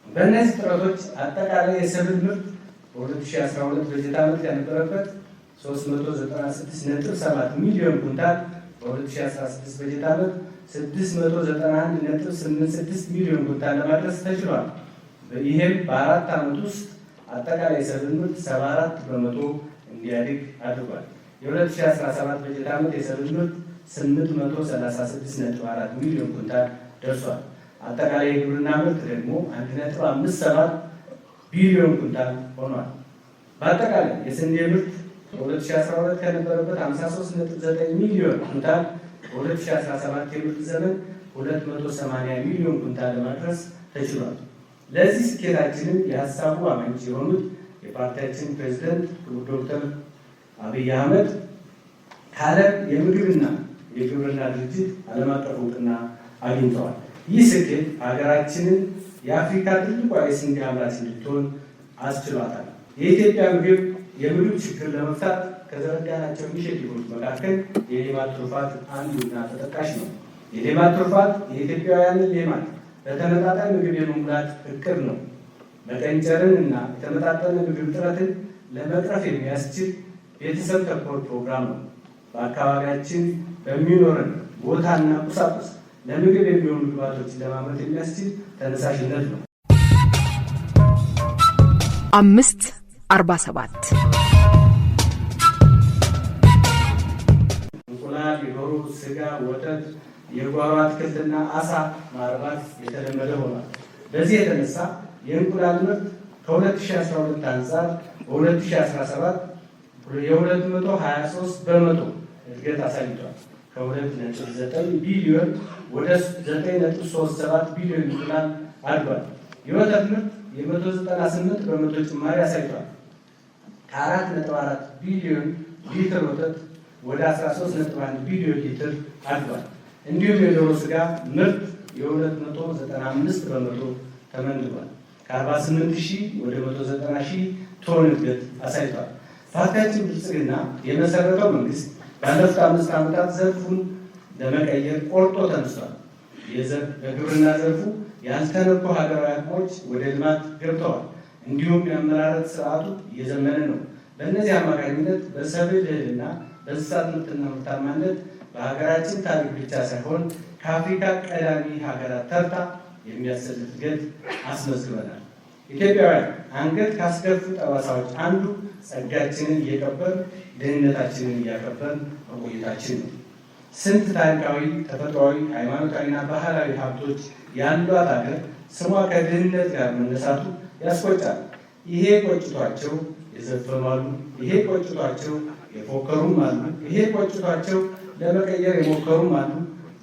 Speaker 4: በእነዚህ ጥረቶች አጠቃላይ የሰብል ምርት በ2012 በጀት ዓመት ያነበረበት 396.7 ሚሊዮን ኩንታል በ2016 በጀት ዓመት 691.86 ሚሊዮን ኩንታል ለማድረስ ተችሏል። ይህም በ4 ዓመት ውስጥ አጠቃላይ የሰብል ምርት 74 በመቶ እንዲያድግ አድርጓል። የ2017 በጀት ዓመት የሰብል ምርት 836.4 ሚሊዮን ኩንታል ደርሷል። አጠቃላይ የግብርና ምርት ደግሞ 1.57 ቢሊዮን ኩንታል ሆኗል። በአጠቃላይ የስንዴ ምርት በ2012 ከነበረበት 53.9 ሚሊዮን ኩንታል በ2017 የምርት ዘመን 280 ሚሊዮን ኩንታል ለማድረስ ተችሏል። ለዚህ ስኬታችንም የሀሳቡ አመንጭ የሆኑት የፓርቲያችን ፕሬዝደንት ክቡር ዶክተር አብይ አህመድ ከዓለም የምግብና የግብርና ድርጅት ዓለም አቀፍ እውቅና አግኝተዋል። ይህ ስኬት ሀገራችንን የአፍሪካ ትልቋ የስንዴ አምራች እንድትሆን አስችሏታል። የኢትዮጵያ የምግብ ችግር ለመፍታት ከዘረጋናቸው ኢኒሼቲቮች መካከል የሌማት ትሩፋት አንዱና ተጠቃሽ ነው። የሌማት ትሩፋት የኢትዮጵያውያንን ሌማት በተመጣጣኝ ምግብ የመሙላት እቅድ ነው። መቀንጨርን እና የተመጣጠነ ምግብ እጥረትን ለመቅረፍ የሚያስችል ቤተሰብ ተኮር ፕሮግራም ነው። በአካባቢያችን በሚኖረን ቦታና ቁሳቁስ ለምግብ የሚሆኑ ግብዓቶችን ለማምረት የሚያስችል ተነሳሽነት ነው።
Speaker 2: 547
Speaker 4: እንቁላል፣ የዶሮ ስጋ፣ ወተት፣ የጓሮ አትክልትና አሳ ማርባት የተለመደ ሆኗል። በዚህ የተነሳ የእንቁላል ምርት ከ2012 አንጻር በ2017 የ223 በመቶ እድገት አሳይቷል። ከ2.9 ቢሊዮን ወደ 9.37 ቢሊዮን እንቁላል አድጓል። የወተት ምርት የ198 በመቶ ጭማሪ አሳይቷል። ከ4.4 ቢሊዮን ሊትር ወተት ወደ 13.1 ቢሊዮን ሊትር አድጓል። እንዲሁም የዶሮ ስጋ ምርት የ295 በመቶ ተመንድቧል። ከ48,000 ወደ 190,000 ቶን እድገት አሳይቷል። ፓርቲያችን ብልጽግና የመሰረተው መንግስት ባለፉት 5 ዓመታት ዘርፉን ለመቀየር ቆርጦ ተነስቷል። በግብርና ዘርፉ ያልተነኩ ሀገራዊ አቅሞች ወደ ልማት ገብተዋል። እንዲሁም የአመራረት ስርዓቱ እየዘመነ ነው። በእነዚህ አማካኝነት በሰብል እህልና በእንስሳት ምርትና ምርታማነት በሀገራችን ታሪክ ብቻ ሳይሆን ከአፍሪካ ቀዳሚ ሀገራት ተርታ የሚያሰልፍ እድገት አስመዝግበናል። ኢትዮጵያውያን አንገት ካስደፉ ጠባሳዎች አንዱ ጸጋችንን እየቀበርን ድህነታችንን እያከበርን መቆየታችን ነው። ስንት ታሪካዊ፣ ተፈጥሯዊ፣ ሃይማኖታዊና ባህላዊ ሀብቶች ያሏት ሀገር ስሟ ከድህነት ጋር መነሳቱ ያስቆጫል። ይሄ ቆጭቷቸው የዘፈኑ አሉ፣ ይሄ ቆጭቷቸው የፎከሩም አሉ፣ ይሄ ቆጭቷቸው ለመቀየር የሞከሩም አሉ።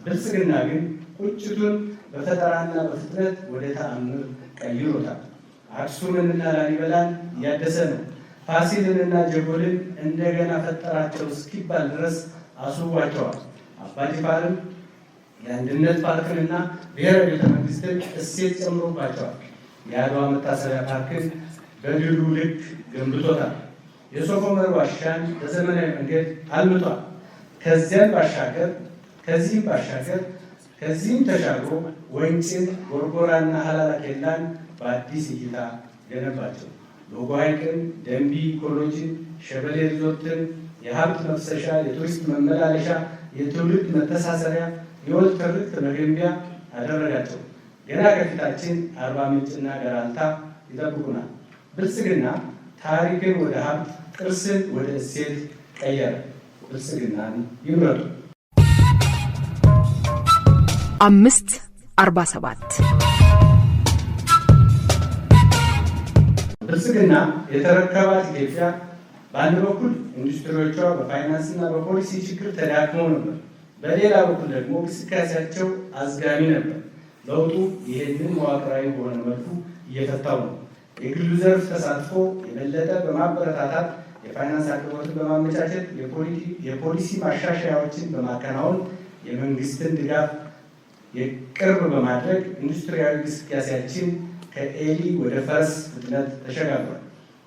Speaker 4: ብልጽግና ግን ቁጭቱን በፈጠራና በፍጥነት ወደ ተአምር ቀይሮታል። አክሱምንና ላሊበላን እያደሰ ነው። ፋሲልንና ጀጎልን እንደገና ፈጠራቸው እስኪባል ድረስ አስውቧቸዋል። አባጅፋርን፣ የአንድነት ፓርክንና ብሔራዊ ቤተ መንግስትን እሴት ጨምሮባቸዋል። የአድዋ መታሰቢያ ፓርክን በድሉ ልክ ገንብቶታል። የሶፍ ዑመር ዋሻን በዘመናዊ መንገድ አልምቷል። ከዚህም ባሻገር ከዚህም ተሻግሮ ወንጭን፣ ጎርጎራና ሀላላ ኬላን በአዲስ እይታ ገነባቸው። ሎጎ ሐይቅን፣ ደንቢ ኢኮሎጂን፣ ሸበሌ ሪዞርትን የሀብት መፍሰሻ፣ የቱሪስት መመላለሻ፣ የትውልድ መተሳሰሪያ፣ የወል ትርክት መገንቢያ አደረጋቸው። ገና ከፊታችን አርባ ምንጭና ገራልታ ይጠብቁናል። ብልጽግና ታሪክን ወደ ሀብት፣ ቅርስን ወደ እሴት ቀየረ። ብልጽግናን ይምረጡ።
Speaker 2: 547
Speaker 4: ብልጽግና የተረከባት ኢትዮጵያ በአንድ በኩል ኢንዱስትሪዎቿ በፋይናንስና በፖሊሲ ችግር ተዳክመው ነበር። በሌላ በኩል ደግሞ እንቅስቃሴያቸው አዝጋሚ ነበር። ለውጡ ይህንን መዋቅራዊ በሆነ መልኩ እየፈታው ነው። የግሉ ዘርፍ ተሳትፎ የበለጠ በማበረታታት የፋይናንስ አቅርቦትን በማመቻቸት የፖሊሲ ማሻሻያዎችን በማከናወን የመንግስትን ድጋፍ የቅርብ በማድረግ ኢንዱስትሪያዊ እንቅስቃሴያችን ከኤሊ ወደ ፈረስ ፍጥነት ተሸጋግሯል።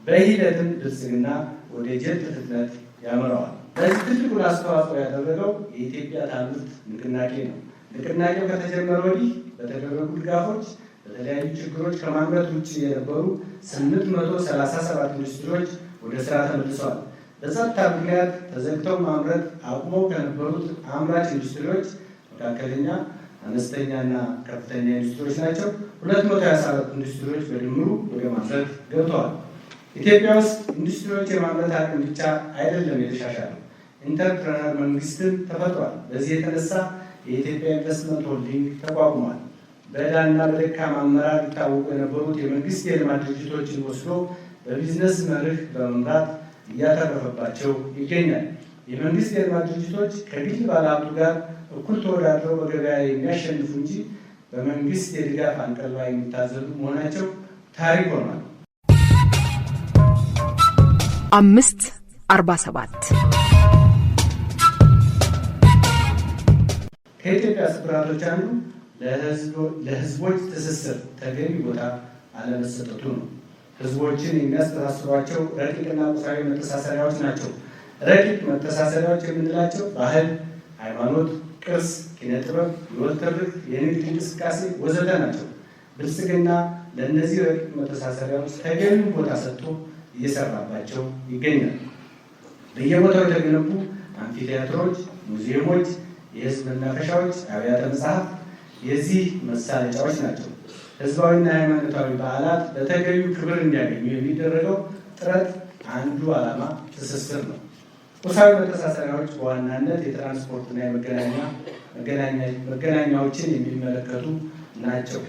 Speaker 4: በሂደትም ብልጽግና ወደ ጀት ፍጥነት ያመራዋል። ለዚህ ትልቁን አስተዋጽኦ ያደረገው የኢትዮጵያ ታምርት ንቅናቄ ነው። ንቅናቄው ከተጀመረ ወዲህ በተደረጉ ድጋፎች በተለያዩ ችግሮች ከማምረት ውጭ የነበሩ 837 ኢንዱስትሪዎች ወደ ስራ ተመልሰዋል። በጸጥታ ምክንያት ተዘግተው ማምረት አቁመው ከነበሩት አምራች ኢንዱስትሪዎች መካከለኛ፣ አነስተኛና ከፍተኛ ኢንዱስትሪዎች ናቸው። 224 ኢንዱስትሪዎች በድምሩ ወደ ማምረት ገብተዋል። ኢትዮጵያ ውስጥ ኢንዱስትሪዎች የማምረት አቅም ብቻ አይደለም የተሻሻለው፣ ኢንተርፕረነር መንግስትም ተፈጥሯል። በዚህ የተነሳ የኢትዮጵያ ኢንቨስትመንት ሆልዲንግ ተቋቁሟል። በዕዳና በደካማ አመራር ይታወቁ የነበሩት የመንግስት የልማት ድርጅቶችን ወስዶ በቢዝነስ መርህ በመምራት እያተረፈባቸው ይገኛል። የመንግስት የልማት ድርጅቶች ከግል ባለሀብቱ ጋር እኩል ተወዳድረው በገበያ የሚያሸንፉ እንጂ በመንግስት የድጋፍ አንቀልባ የሚታዘዙ መሆናቸው ታሪክ ሆኗል።
Speaker 2: 547
Speaker 4: ከኢትዮጵያ ስብራቶች አንዱ ለህዝቦች ትስስር ተገቢ ቦታ አለመሰጠቱ ነው። ህዝቦችን የሚያስተሳስሯቸው ረቂቅና ቁሳዊ መተሳሰሪያዎች ናቸው። ረቂቅ መተሳሰሪያዎች የምንላቸው ባህል፣ ሃይማኖት፣ ቅርስ፣ ኪነጥበብ፣ የወል ትርክት፣ የንግድ እንቅስቃሴ ወዘተ ናቸው። ብልጽግና ለእነዚህ ረቂቅ መተሳሰሪያዎች ተገቢ ቦታ ሰጥቶ እየሰራባቸው ይገኛል። በየቦታው የተገነቡ አምፊቲያትሮች፣ ሙዚየሞች፣ የህዝብ መናፈሻዎች፣ አብያተ መጽሐፍት የዚህ መሳለጫዎች ናቸው። ህዝባዊና ሃይማኖታዊ በዓላት በተገቢው ክብር እንዲያገኙ የሚደረገው ጥረት አንዱ ዓላማ ትስስር ነው። ቁሳዊ መተሳሰሪያዎች በዋናነት የትራንስፖርትና መገናኛዎችን የሚመለከቱ ናቸው።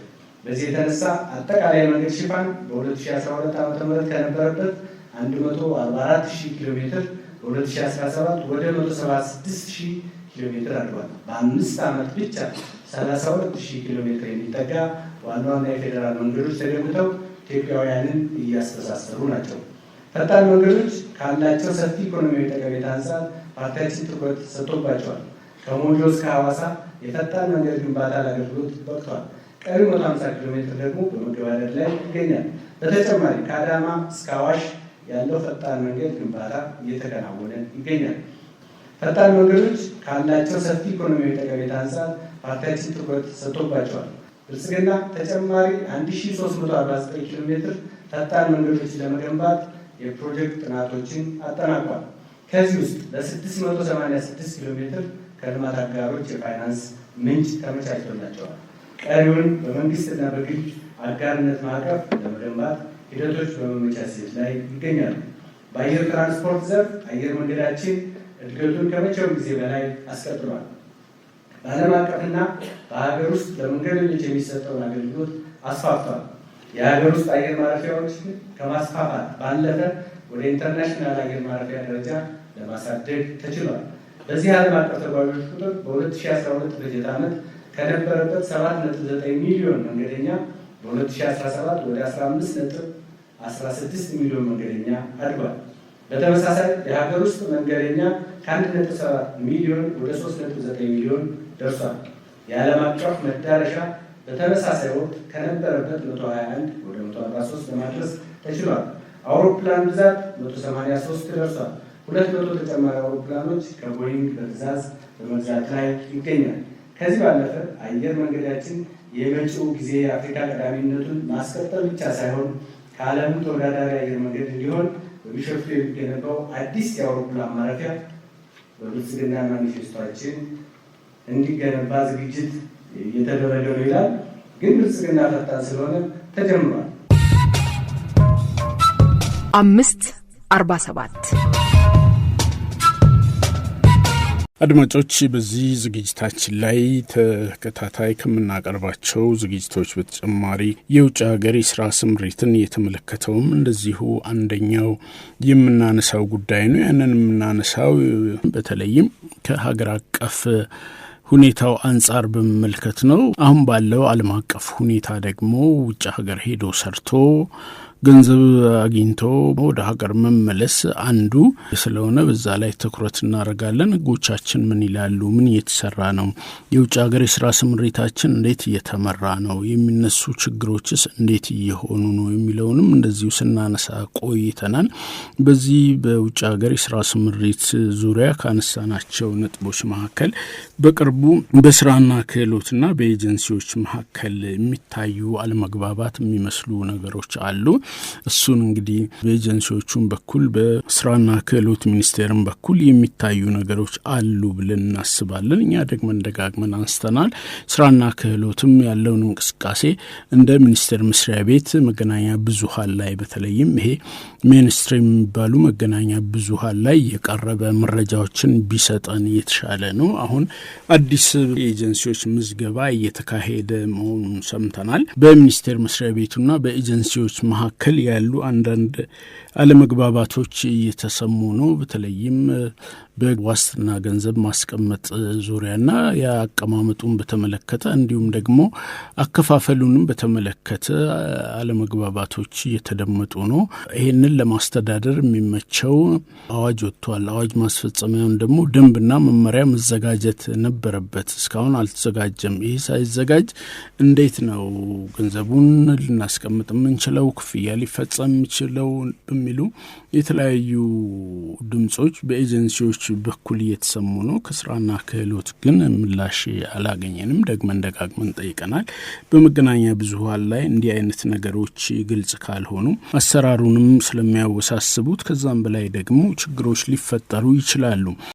Speaker 4: በዚህ የተነሳ አጠቃላይ መንገድ ሽፋን በ2012 ዓ.ም ከነበረበት 144,000 ኪሎ ሜትር በ2017 ወደ 176,000 ኪሎ ሜትር አድጓል። በ5 ዓመት ብቻ 32,000 ኪሎ ሜትር የሚጠጋ ዋና ዋና የፌዴራል መንገዶች ተገንብተው ኢትዮጵያውያንን እያስተሳሰሩ ናቸው። ፈጣን መንገዶች ካላቸው ሰፊ ኢኮኖሚያዊ ጠቀሜታ አንጻር ፓርቲያችን ትኩረት ሰጥቶባቸዋል። ከሞጆ እስከ ሐዋሳ የፈጣን መንገድ ግንባታ ለአገልግሎት በቅቷል። ቀሪው 150 ኪሎ ሜትር ደግሞ በመገባደድ ላይ ይገኛል። በተጨማሪ ከአዳማ እስከ አዋሽ ያለው ፈጣን መንገድ ግንባታ እየተከናወነ ይገኛል። ፈጣን መንገዶች ካላቸው ሰፊ ኢኮኖሚያዊ ጠቀሜታ አንጻር ፓርቲያችን ትኩረት ሰጥቶባቸዋል። ብልጽግና ተጨማሪ 1349 ኪሎ ሜትር ፈጣን መንገዶችን ለመገንባት የፕሮጀክት ጥናቶችን አጠናቋል። ከዚህ ውስጥ ለ686 ኪሎ ሜትር ከልማት አጋሮች የፋይናንስ ምንጭ ተመቻችቶላቸዋል። ቀሪውን በመንግስትና በግል አጋርነት ማዕቀፍ ለመገንባት ሂደቶች በመመቻቸት ላይ ይገኛሉ። በአየር ትራንስፖርት ዘርፍ አየር መንገዳችን እድገቱን ከመቼውም ጊዜ በላይ አስቀጥሏል። በዓለም አቀፍና በሀገር ውስጥ ለመንገደኞች የሚሰጠውን አገልግሎት አስፋፍቷል። የሀገር ውስጥ አየር ማረፊያዎች ከማስፋፋት ባለፈ ወደ ኢንተርናሽናል አየር ማረፊያ ደረጃ ለማሳደግ ተችሏል። በዚህ ዓለም አቀፍ ተጓዦች ቁጥር በ2012 በጀት ዓመት ከነበረበት 7.9 ሚሊዮን መንገደኛ በ2017 ወደ 15.16 ሚሊዮን መንገደኛ አድጓል። በተመሳሳይ የሀገር ውስጥ መንገደኛ ከ1.7 ሚሊዮን ወደ 3.9 ሚሊዮን ደርሷል። የዓለም አቀፍ መዳረሻ በተመሳሳይ ወቅት ከነበረበት 121 ወደ 143 ለማድረስ ተችሏል። አውሮፕላን ብዛት 183 ደርሷል። 200 ተጨማሪ አውሮፕላኖች ከቦይንግ በትዕዛዝ በመግዛት ላይ ይገኛል። ከዚህ ባለፈ አየር መንገዳችን የመጪው ጊዜ የአፍሪካ ቀዳሚነቱን ማስቀጠል ብቻ ሳይሆን ከዓለም ተወዳዳሪ አየር መንገድ እንዲሆን በቢሾፍቱ የሚገነባው አዲስ የአውሮፕላን ማረፊያ በብልጽግና ማኒፌስቶችን እንዲገነባ ዝግጅት እየተደረገ ነው ይላል። ግን ብልጽግና ፈጣን ስለሆነ ተጀምሯል።
Speaker 2: 547
Speaker 1: አድማጮች በዚህ ዝግጅታችን ላይ ተከታታይ ከምናቀርባቸው ዝግጅቶች በተጨማሪ የውጭ ሀገር የስራ ስምሪትን የተመለከተውም እንደዚሁ አንደኛው የምናነሳው ጉዳይ ነው። ያንን የምናነሳው በተለይም ከሀገር አቀፍ ሁኔታው አንጻር በመመልከት ነው። አሁን ባለው ዓለም አቀፍ ሁኔታ ደግሞ ውጭ ሀገር ሄዶ ሰርቶ ገንዘብ አግኝቶ ወደ ሀገር መመለስ አንዱ ስለሆነ በዛ ላይ ትኩረት እናደርጋለን። ህጎቻችን ምን ይላሉ? ምን እየተሰራ ነው? የውጭ ሀገር የስራ ስምሪታችን እንዴት እየተመራ ነው? የሚነሱ ችግሮችስ እንዴት እየሆኑ ነው? የሚለውንም እንደዚሁ ስናነሳ ቆይተናል። በዚህ በውጭ ሀገር የስራ ስምሪት ዙሪያ ካነሳናቸው ነጥቦች መካከል በቅርቡ በስራና ክህሎትና በኤጀንሲዎች መካከል የሚታዩ አለመግባባት የሚመስሉ ነገሮች አሉ። እሱን እንግዲህ በኤጀንሲዎቹም በኩል በስራና ክህሎት ሚኒስቴርም በኩል የሚታዩ ነገሮች አሉ ብለን እናስባለን። እኛ ደግመን ደጋግመን አንስተናል። ስራና ክህሎትም ያለውን እንቅስቃሴ እንደ ሚኒስቴር መስሪያ ቤት መገናኛ ብዙሃን ላይ በተለይም ይሄ ሜንስትሪም የሚባሉ መገናኛ ብዙሃን ላይ የቀረበ መረጃዎችን ቢሰጠን የተሻለ ነው። አሁን አዲስ የኤጀንሲዎች ምዝገባ እየተካሄደ መሆኑን ሰምተናል። በሚኒስቴር መስሪያ ቤቱና በኤጀንሲዎች መካከል ያሉ አንዳንድ አለመግባባቶች እየተሰሙ ነው። በተለይም በዋስትና ገንዘብ ማስቀመጥ ዙሪያና የአቀማመጡን በተመለከተ እንዲሁም ደግሞ አከፋፈሉንም በተመለከተ አለመግባባቶች እየተደመጡ ነው። ይህንን ለማስተዳደር የሚመቸው አዋጅ ወጥቷል። አዋጅ ማስፈጸሚያውን ደግሞ ደንብና መመሪያ መዘጋጀት ነበረበት። እስካሁን አልተዘጋጀም። ይህ ሳይዘጋጅ እንዴት ነው ገንዘቡን ልናስቀምጥ የምንችለው? ክፍያ ሊፈጸም የሚችለው? በሚሉ የተለያዩ ድምጾች በኤጀንሲዎች በኩል እየተሰሙ ነው። ከስራና ክህሎት ግን ምላሽ አላገኘንም። ደግመን ደጋግመን ጠይቀናል። በመገናኛ ብዙሃን ላይ እንዲህ አይነት ነገሮች ግልጽ ካልሆኑ አሰራሩንም ስለሚያወሳስቡት ከዛም በላይ ደግሞ ችግሮች ሊፈጠሩ ይችላሉ።